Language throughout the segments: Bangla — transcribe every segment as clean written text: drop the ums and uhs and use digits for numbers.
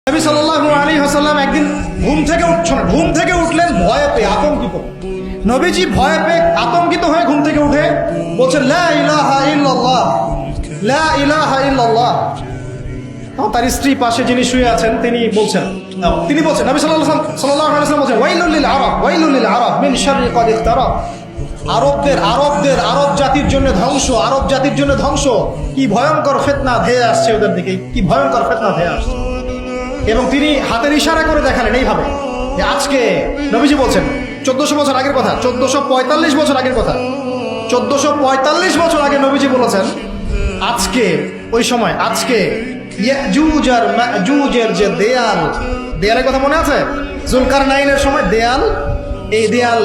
নবী সাল্লাল্লাহু আলাইহি ওয়াসাল্লাম একদিন ঘুম থেকে উঠলেন ভয়ে পেয়ে, আতঙ্কিত। নবীজি ভয়ে পেয়ে আতঙ্কিত হয়ে ঘুম থেকে উঠে বলছেন লা ইলাহা ইল্লাল্লাহ, লা ইলাহা ইল্লাল্লাহ। তার স্ত্রী পাশে যিনি শুয়ে আছেন তিনি বলছেন নবী সাল্লাল্লাহু আলাইহি ওয়াসাল্লাম বলছেন ওয়াইলুল লিল আরাব মিন শাররি ক্বাদ ইখতারাব। আরব জাতির জন্য ধ্বংস, আরব জাতির জন্য ধ্বংস। কি ভয়ঙ্কর ফিতনা ধেয়ে আসছে ওদের দিকে, কি ভয়ঙ্কর ফিতনা ধেয়ে আসছে। এবং তিনি হাতের ইশারা করে দেখালেন এইভাবে যে আজকে, নবীজি বলছেন 1400 বছর আগের কথা, 1445 বছর আগের কথা, 1445 বছর আগে নবীজি বলেছেন আজকে, ওই সময় আজকে ইয়াজুজ আর মাজুজের যে দেয়ালের কথা মনে আছে? জুলকারনাইনের সময় এই দেয়াল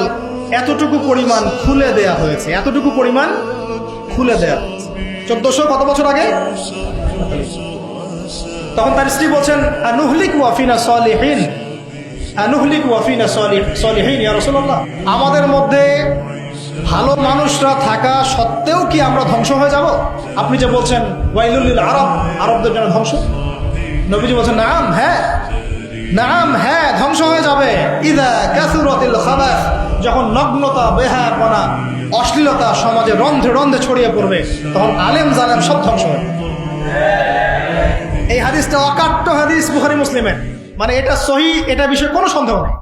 এতটুকু পরিমাণ খুলে দেয়া হয়েছে, এতটুকু পরিমাণ খুলে দেয়া হয়েছে 1400 কত বছর আগে? তখন তার স্ত্রী বলছেন আনুহলিকু ওয়াফিনা সালিহিন, আনুহলিকু ওয়াফিনা সালিহিন ইয়া রাসূলুল্লাহ, আমাদের মধ্যে ভালো মানুষরা থাকা সত্ত্বেও কি আমরা ধ্বংস হয়ে যাব? আপনি যে বলছেন ওয়াইলুল লিল আরব, আরবদের জন্য ধ্বংস। নবীজি বলছেন নাম হ্যাঁ ধ্বংস হয়ে যাবে। ইযা কাসুরাতিল খাবাস, যখন নগ্নতা, বেহায়াপনা, অশ্লীলতা সমাজে রন্ধ্রে রন্ধ্রে ছড়িয়ে পড়বে, তখন আলেম জালেম সব ধ্বংস হবে। এই হাদিসটা অকাট্য হাদিস, বুখারী মুসলিমের, মানে এটা সহিহ, এটা বিষয়ে কোনো সন্দেহ নেই।